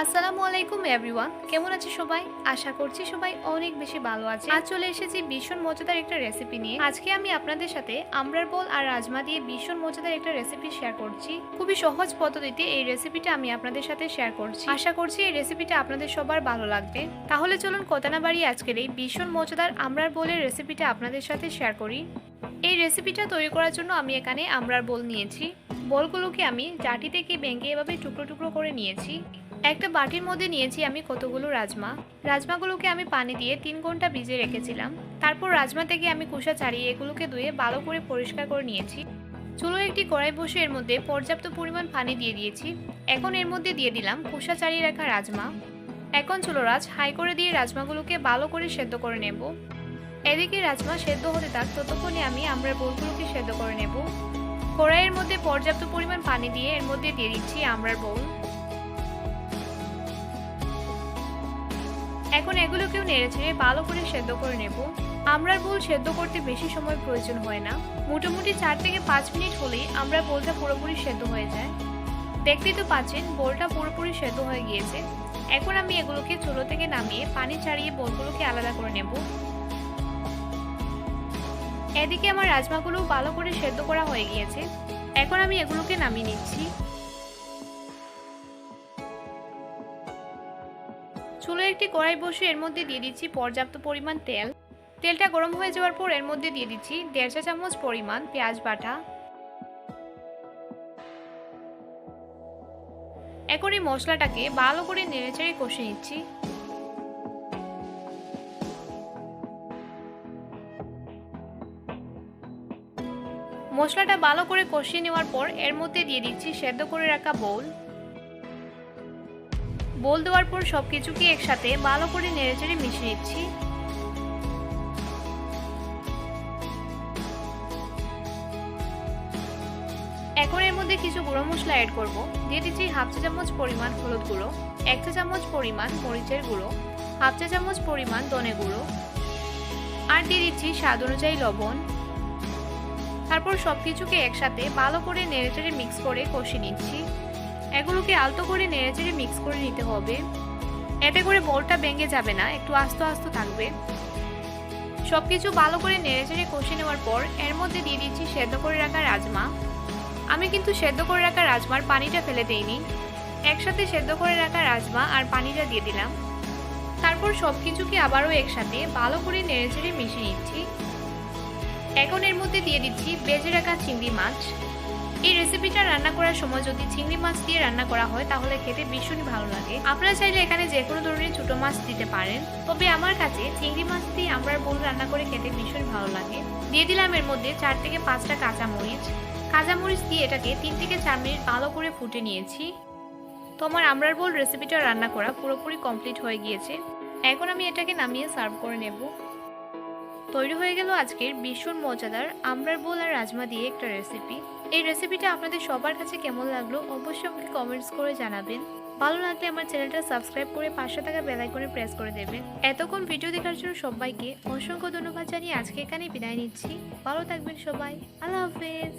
আসসালামু আলাইকুম এভরিওয়ান, কেমন আছে সবাই? আশা করছি সবাই অনেক বেশি ভালো আছে। আজ চলে এসেছি ভীষণ মজাদার একটা রেসিপি নিয়ে। আজকে আমি আপনাদের সাথে আমড়ার বোল আর রাজমা দিয়ে ভীষণ মজাদার একটা রেসিপি শেয়ার করছি। খুবই সহজ পদ্ধতিতে এই রেসিপিটা আমি আপনাদের সাথে শেয়ার করছি। আশা করছি এই রেসিপিটা আপনাদের সবার ভালো লাগবে। তাহলে চলুন কথা না বাড়িয়ে আজকের এই ভীষণ মজাদার আমড়ার বোলের রেসিপিটা আপনাদের সাথে শেয়ার করি। এই রেসিপিটা তৈরি করার জন্য আমি এখানে আমড়ার বোল নিয়েছি। বোলগুলোকে আমি জাটি থেকে ভেঙে এভাবে টুকরো টুকরো করে নিয়েছি। একটা বাটির মধ্যে নিয়েছি আমি কতগুলো রাজমাগুলোকে আমি পানি দিয়ে 3 ঘন্টা ভিজিয়ে রেখেছিলাম। তারপর রাজমা থেকে আমি খোসা ছাড়িয়ে এগুলোকে ধুয়ে ভালো করে পরিষ্কার করে নিয়েছি। চুলোয় একটি কড়াই বসে এর মধ্যে পর্যাপ্ত পরিমাণ পানি দিয়ে দিয়েছি। এখন এর মধ্যে দিয়ে দিলাম খোসা ছাড়িয়ে রাখা রাজমা। এখন চুলোর আঁচ হাই করে দিয়ে রাজমাগুলোকে ভালো করে সেদ্ধ করে নেব। এদিকে রাজমা সেদ্ধ হতে থাক ততক্ষণে আমি আমড়ার বোলগুলোকে সেদ্ধ করে নেব। কড়াইয়ের মধ্যে পর্যাপ্ত পরিমাণ পানি দিয়ে এর মধ্যে দিয়ে দিচ্ছি আমড়ার বোল। এখন এগুলোকেও নেড়েচেড়ে ভালো করে সেদ্ধ করে নেব। আমড়ার বোল সেদ্ধ করতে বেশি সময় প্রয়োজন হয় না, মোটামুটি 4 থেকে 5 মিনিট হলেই আমড়ার বোলটা পুরোপুরি সেদ্ধ হয়ে যায়। দেখতেই তো পাচ্ছেন বোলটা পুরোপুরি সেদ্ধ হয়ে গিয়েছে। এখন আমি এগুলোকে চুলো থেকে নামিয়ে পানি ছাড়িয়ে বোলগুলোকে আলাদা করে নেব। এদিকে আমার রাজমাগুলো ভালো করে সেদ্ধ করা হয়ে গিয়েছে। এখন আমি এগুলোকে নামিয়ে নিচ্ছি। চুলোয় একটি কড়াই বসে এর মধ্যে দিয়ে দিচ্ছি পর্যাপ্ত পরিমাণ তেল। তেলটা গরম হয়ে যাওয়ার পর এর মধ্যে দিয়ে দিচ্ছি 1.5 চা চামচ পরিমাণ পেঁয়াজ বাটা। এখন এই মশলাটাকে ভালো করে নেড়েচেড়ে কষে নিচ্ছি। মশলাটা ভালো করে কষিয়ে নেওয়ার পর এর মধ্যে দিয়ে দিচ্ছি সেদ্ধ করে রাখা বোল দেওয়ার পর সবকিছুকে একসাথে ভালো করে নেড়েচেড়ে মিশিয়ে নিচ্ছি। এখন এর মধ্যে কিছু গুঁড়ো মশলা অ্যাড করব। দিয়ে দিচ্ছি 1/2 চা চামচ পরিমাণ হলুদ গুঁড়ো, 1 চা চামচ পরিমাণ মরিচের গুঁড়ো, 1/2 চা চামচ পরিমাণ ধনে গুঁড়ো, আর দিয়ে দিচ্ছি স্বাদ অনুযায়ী লবণ। তারপর সবকিছুকে একসাথে ভালো করে নেড়েচেড়ে মিক্স করে কষিয়ে নিচ্ছি। এগুলোকে আলতো করে নেড়েচেড়ে মিক্স করে নিতে হবে, এতে করে বোলটা ভেঙে যাবে না, একটু আস্তে আস্তে থাকবে। সবকিছু ভালো করে নেড়েচেড়ে কষিয়ে নেওয়ার পর এর মধ্যে দিয়ে দিচ্ছি সেদ্ধ করে রাখা রাজমা। আমি কিন্তু সেদ্ধ করে রাখা রাজমার পানিটা ফেলে দেইনি, একসাথে সেদ্ধ করে রাখা রাজমা আর পানিটা দিয়ে দিলাম। তারপর সবকিছুকে আবারও একসাথে ভালো করে নেড়েচেড়ে মিশিয়ে নিচ্ছি। এখন এর মধ্যে দিয়ে দিচ্ছি ভেজে রাখা চিংড়ি মাছ। এই রেসিপিটা রান্না করার সময় যদি চিংড়ি মাছ দিয়ে রান্না করা হয় তাহলে খেতে ভীষণই ভালো লাগে। আপনারা চাইলে এখানে যে কোনো ধরনের ছোট মাছ দিতে পারেন, তবে আমার কাছে চিংড়ি মাছ দিয়ে আমড়ার বোল রান্না করে খেতে ভীষণ ভালো লাগে। দিয়ে দিলাম এর মধ্যে 4 থেকে 5টা কাঁচামরিচ দিয়ে এটাকে 3 থেকে 4 মিনিট ভালো করে ফুটে নিয়েছি। তো আমার আমড়ার বোল রেসিপিটা রান্না করা পুরোপুরি কমপ্লিট হয়ে গিয়েছে। এখন আমি এটাকে নামিয়ে সার্ভ করে নেব। তৈরি হয়ে গেল আজকের ভীষণ মজাদার আমড়ার বোল আর রাজমা দিয়ে একটা রেসিপি। এই রেসিপিটা আপনাদের সবার কাছে কেমন লাগলো অবশ্যই আমাকে কমেন্টস করে জানাবেন। ভালো লাগলে আমার চ্যানেলটা সাবস্ক্রাইব করে পাশে থাকা বেল আইকনে প্রেস করে দেবেন। এতক্ষণ ভিডিও দেখার জন্য সবাইকে অসংখ্য ধন্যবাদ জানিয়ে আজকে এখানেই বিদায় নিচ্ছি। ভালো থাকবেন সবাই, আল্লাহ হাফেজ।